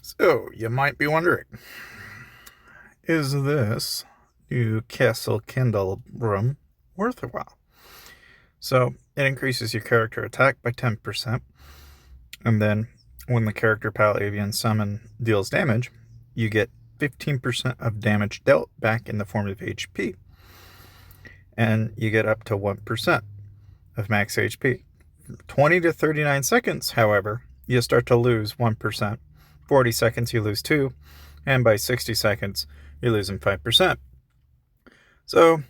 So, you might be wondering, is this new Castle Kindle room worth a while? So, it increases your character attack by 10%, and then when the character Pal Avian Summon deals damage, you get 15% of damage dealt back in the form of HP, and you get up to 1% of max HP. 20 to 39 seconds, however, you start to lose 1%. 40 seconds, you lose 2, and by 60 seconds, you're losing 5%. So,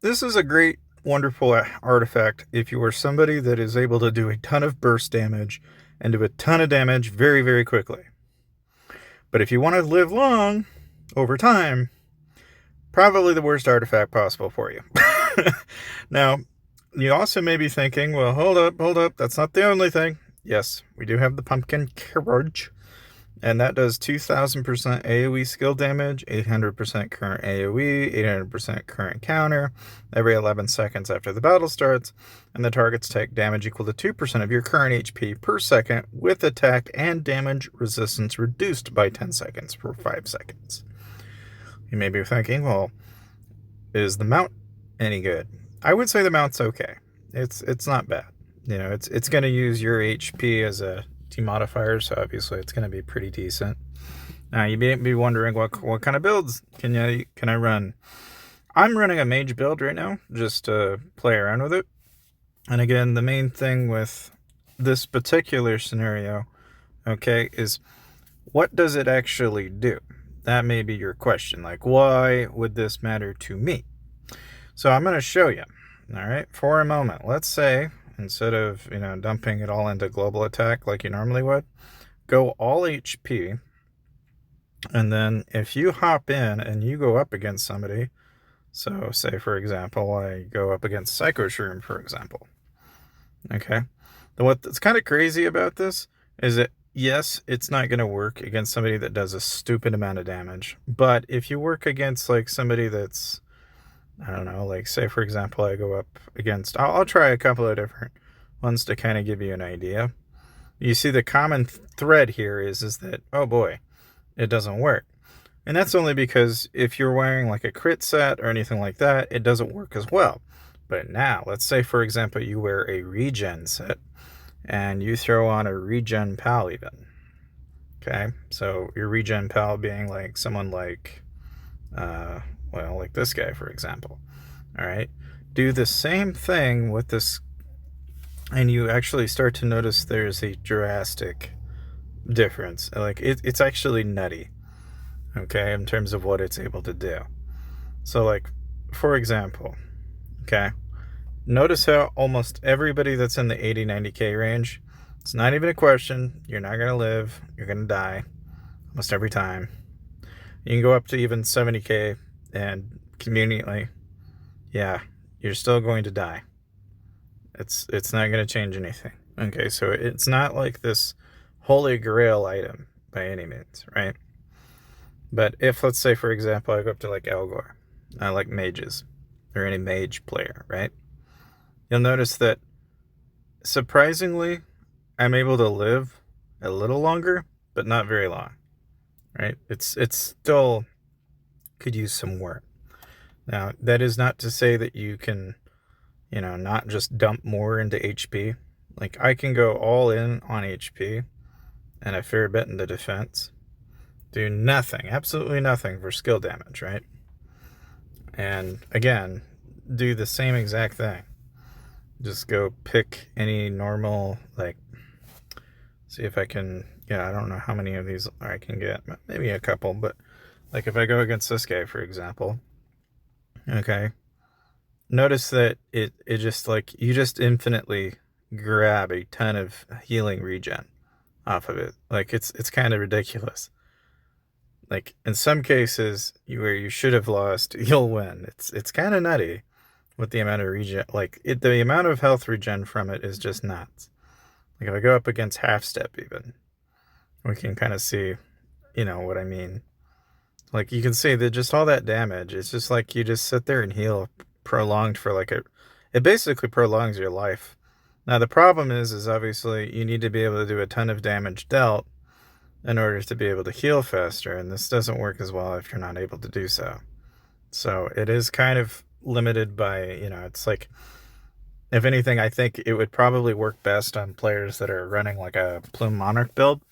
this is a great, wonderful artifact if you are somebody that is able to do a ton of burst damage and do a ton of damage very, very quickly. But if you want to live long over time, probably the worst artifact possible for you. Now, you also may be thinking, well, hold up, that's not the only thing. Yes, we do have the pumpkin carriage, and that does 2000% AoE skill damage, 800% current AoE, 800% current counter every 11 seconds after the battle starts, and the targets take damage equal to 2% of your current HP per second, with attack and damage resistance reduced by 10 seconds for 5 seconds. You may be thinking, well, is the mount any good? I would say the mount's okay. It's not bad. You know, it's going to use your HP as a demodifier, so obviously it's going to be pretty decent. Now you may be wondering what kind of builds can I run? I'm running a mage build right now, just to play around with it. And again, the main thing with this particular scenario, okay, is what does it actually do? That may be your question. Like, why would this matter to me? So I'm going to show you. All right, for a moment, let's say instead of dumping it all into global attack like you normally would, go all HP, and then if you hop in and you go up against somebody, so say for example I go up against Psycho Shroom, for example, okay, what's kind of crazy about this is that yes, it's not going to work against somebody that does a stupid amount of damage, but if you work against like somebody that's, I don't know, like say for example I go up against, I'll try a couple of different ones to kind of give you an idea. You see the common thread here is that, oh boy, it doesn't work. And that's only because if you're wearing like a crit set or anything like that, it doesn't work as well. But now, let's say for example you wear a regen set and you throw on a regen pal even. Okay, so your regen pal being like someone like, well, like this guy, for example. All right, do the same thing with this, and you actually start to notice there's a drastic difference. Like, it's actually nutty, okay, in terms of what it's able to do. So, like, for example, okay, notice how almost everybody that's in the 80-90k range, it's not even a question. You're not going to live. You're going to die almost every time. You can go up to even 70k, and conveniently, yeah, you're still going to die. It's not going to change anything. Okay, so it's not like this holy grail item by any means, right? But if, let's say, for example, I go up to like Elgor, I like mages, or any mage player, right? You'll notice that, surprisingly, I'm able to live a little longer, but not very long, right? It's still could use some work. Now, that is not to say that you can, not just dump more into HP. Like, I can go all in on HP and a fair bit into defense. Do nothing, absolutely nothing for skill damage, right? And again, do the same exact thing. Just go pick any normal, like, see if I can, I don't know how many of these I can get, maybe a couple, but like if I go against this guy, for example, okay, notice that it just like, you just infinitely grab a ton of healing regen off of it. Like, it's kind of ridiculous. Like, in some cases where you should have lost, you'll win. It's kind of nutty with the amount of regen. Like, the amount of health regen from it is just nuts. Like, if I go up against half step even, we can kind of see, what I mean. Like, you can see that just all that damage, it's just like you just sit there and heal prolonged for like it basically prolongs your life. Now, the problem is obviously you need to be able to do a ton of damage dealt in order to be able to heal faster, and this doesn't work as well if you're not able to do so. So it is kind of limited by, it's like, if anything, I think it would probably work best on players that are running like a Plume Monarch build,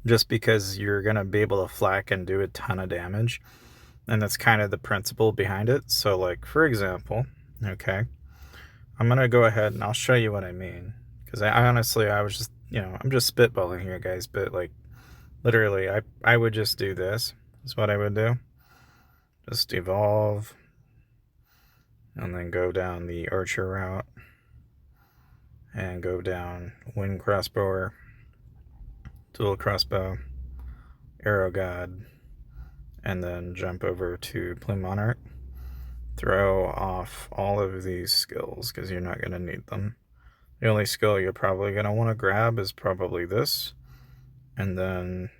just because you're going to be able to flak and do a ton of damage. And that's kind of the principle behind it. So, like, for example, okay, I'm going to go ahead and I'll show you what I mean. Because I honestly, I was just, I'm just spitballing here, guys. But, like, literally, I would just do this. Is what I would do. Just evolve. And then go down the archer route. And go down wind crossbower. Dual crossbow. Arrow god. And then jump over to Plume Monarch. Throw off all of these skills because you're not going to need them. The only skill you're probably going to want to grab is probably this. And then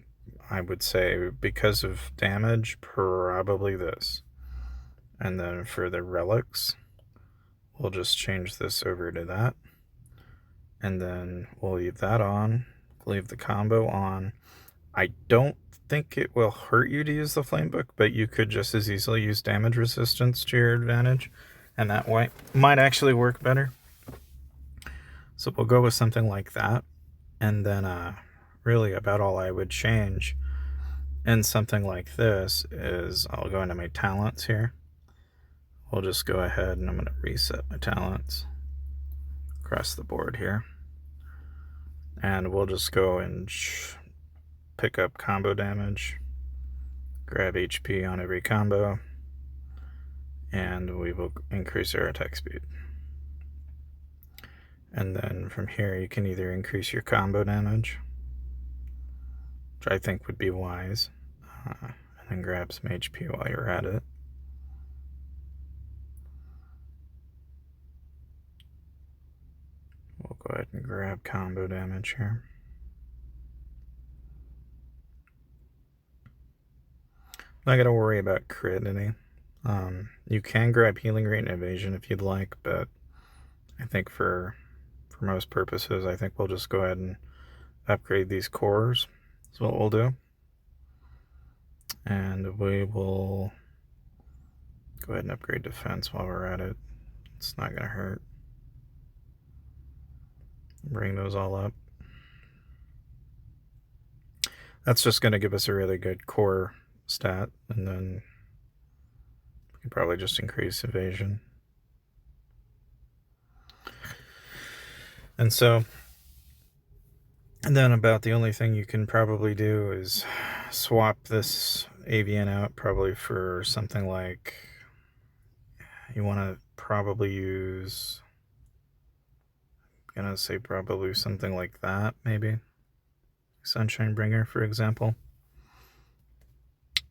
I would say, because of damage, probably this. And then for the relics, we'll just change this over to that. And then we'll leave that on. Leave the combo on. I don't think it will hurt you to use the flame book, but you could just as easily use damage resistance to your advantage, and that way might actually work better. So we'll go with something like that. And then really about all I would change in something like this is I'll go into my talents here. We'll just go ahead and I'm going to reset my talents across the board here. And we'll just go and pick up combo damage, grab HP on every combo, and we will increase our attack speed. And then from here you can either increase your combo damage, which I think would be wise, and then grab some HP while you're at it. We'll go ahead and grab combo damage here. Not going to worry about crit any. You can grab healing rate and evasion if you'd like, but I think for most purposes, I think we'll just go ahead and upgrade these cores. That's what we'll do. And we will go ahead and upgrade defense while we're at it. It's not going to hurt. Bring those all up. That's just going to give us a really good core stat, and then we can probably just increase evasion. And then about the only thing you can probably do is swap this avian out probably for something like, you want to probably use, I'm going to say probably something like that, maybe. Sunshine Bringer, for example.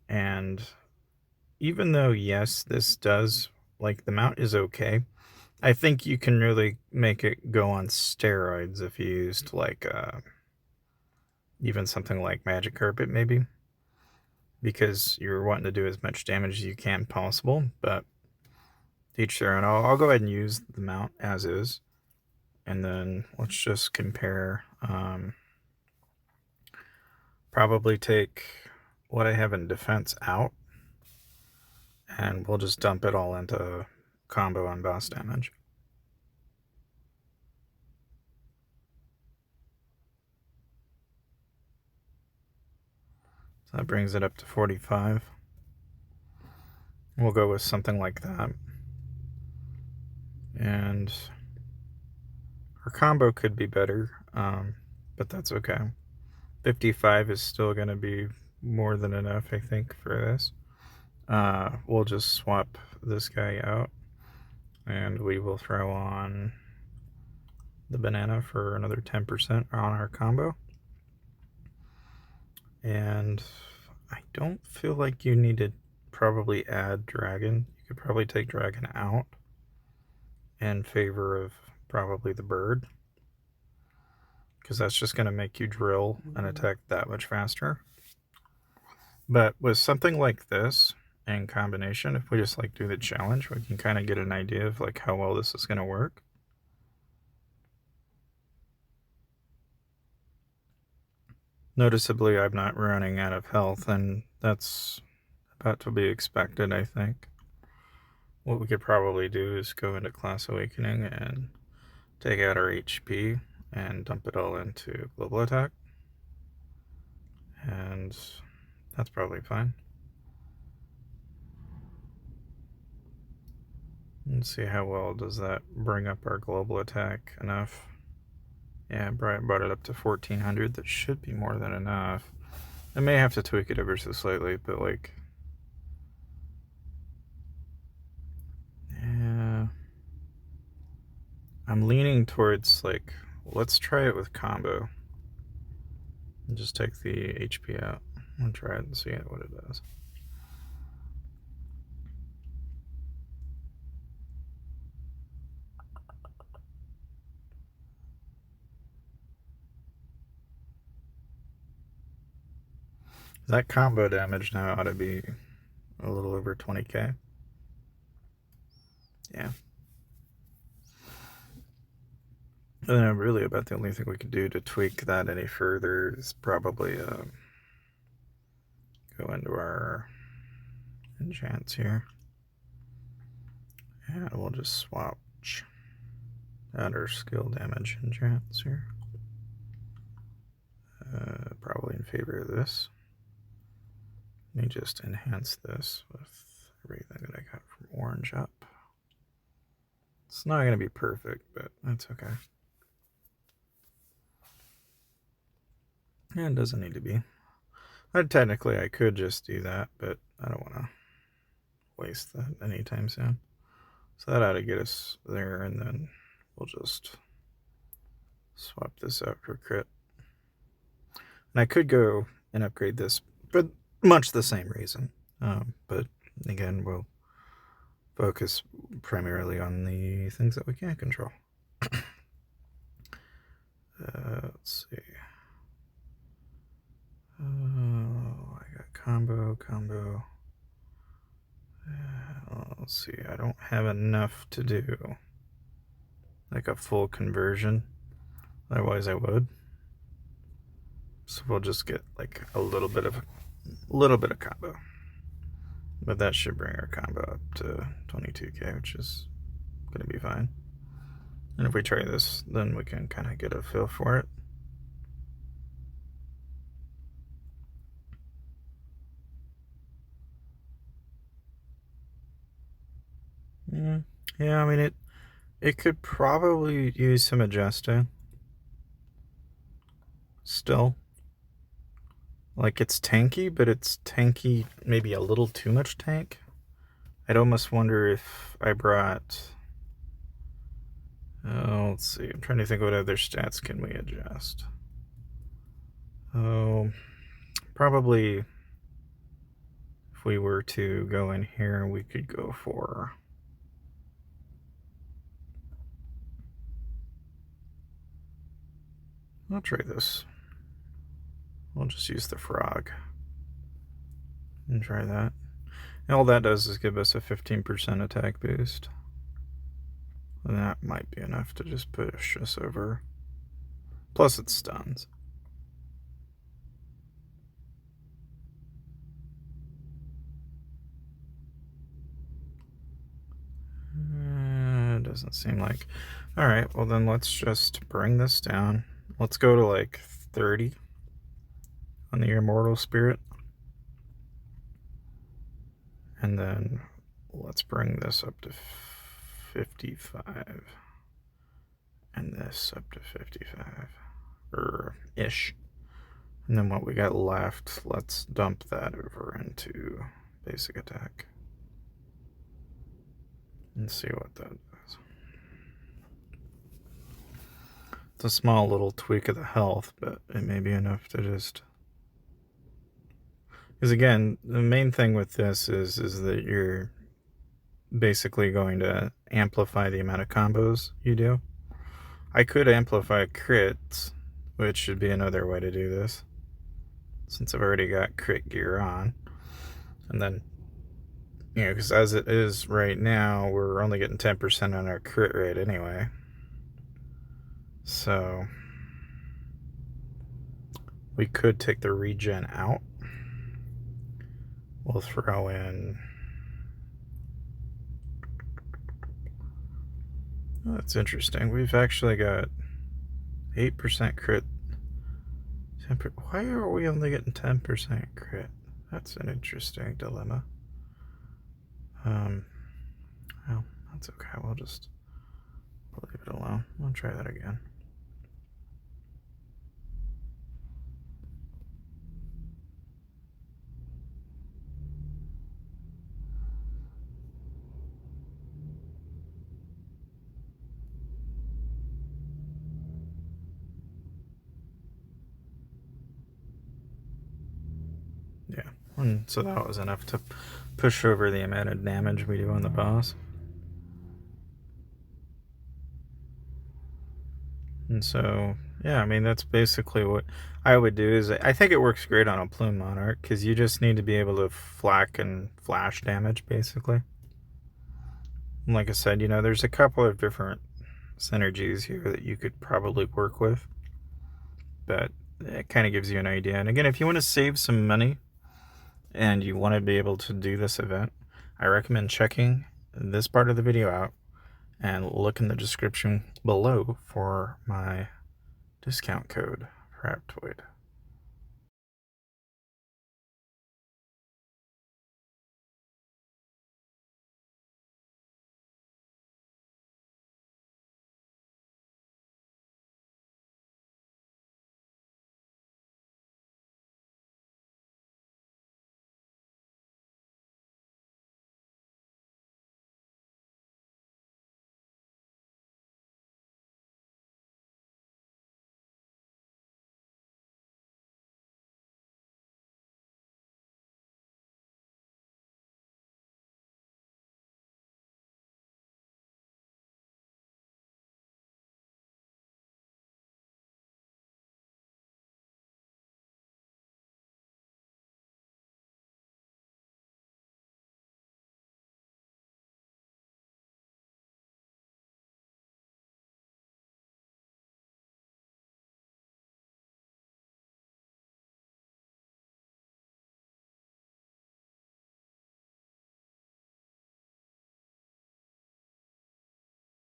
And even though, yes, this does, like, the mount is okay, I think you can really make it go on steroids if you used, like, even something like Magic Carpet, maybe. Because you're wanting to do as much damage as you can possible, but each their own. I'll go ahead and use the mount as is. And then let's just compare. Probably take what I have in defense out, and we'll just dump it all into combo and boss damage. So that brings it up to 45. We'll go with something like that. And our combo could be better, but that's okay. 55 is still going to be more than enough, I think, for this. We'll just swap this guy out, and we will throw on the banana for another 10% on our combo. And I don't feel like you need to probably add dragon. You could probably take dragon out in favor of probably the bird, because that's just going to make you drill and attack that much faster. But with something like this in combination, if we just like do the challenge, we can kind of get an idea of like how well this is going to work. Noticeably, I'm not running out of health, and that's about to be expected, I think. What we could probably do is go into Class Awakening and take out our HP and dump it all into Global Attack. And that's probably fine. Let's see how well does that bring up our Global Attack enough. Yeah, brought it up to 1400. That should be more than enough. I may have to tweak it ever so slightly, but like... yeah... I'm leaning towards, like, let's try it with combo. And just take the HP out and try it and see what it does. That combo damage now ought to be a little over 20k. Yeah. And then really about the only thing we could do to tweak that any further is probably go into our enchants here. And we'll just swap out our skill damage enchants here. Probably in favor of this. Let me just enhance this with everything that I got from orange up. It's not going to be perfect, but that's okay. Yeah, it doesn't need to be. Technically, I could just do that, but I don't want to waste that anytime soon. So that ought to get us there, and then we'll just swap this out for crit. And I could go and upgrade this for much the same reason. But again, we'll focus primarily on the things that we can't control. Let's see. Oh, I got combo. Let's see, I don't have enough to do like a full conversion. Otherwise I would. So we'll just get like a little bit of combo. But that should bring our combo up to 22k, which is gonna be fine. And if we try this, then we can kind of get a feel for it. Yeah, I mean, it could probably use some adjusting. Still. Like, it's tanky, but it's tanky maybe a little too much tank. I'd almost wonder if I brought... oh, let's see. I'm trying to think what other stats can we adjust. Oh, probably if we were to go in here, we could go for... I'll try this. We'll just use the frog and try that. And all that does is give us a 15% attack boost. And that might be enough to just push us over. Plus it stuns. It doesn't seem like... Alright, well then let's just bring this down. Let's go to like 30 on the Immortal Spirit. And then let's bring this up to 55. And this up to 55. Or ish. And then what we got left, let's dump that over into basic attack. And see what that does. It's a small little tweak of the health, but it may be enough to just... because again, the main thing with this is that you're basically going to amplify the amount of combos you do. I could amplify crits, which should be another way to do this, since I've already got crit gear on. And then, you know, because as it is right now, we're only getting 10% on our crit rate anyway. So we could take the regen out. We'll throw in... Oh, that's interesting. We've actually got 8% crit. Why are we only getting 10% crit? That's an interesting dilemma. Well, that's okay. We'll leave it alone. We'll try that again. Yeah, and so that was enough to push over the amount of damage we do on the boss. And so, yeah, I mean, that's basically what I would do. Is I think it works great on a Plume Monarch, because you just need to be able to flak and flash damage, basically. And like I said, you know, there's a couple of different synergies here that you could probably work with. But it kind of gives you an idea. And again, if you want to save some money and you want to be able to do this event, I recommend checking this part of the video out and look in the description below for my discount code for Aptoid.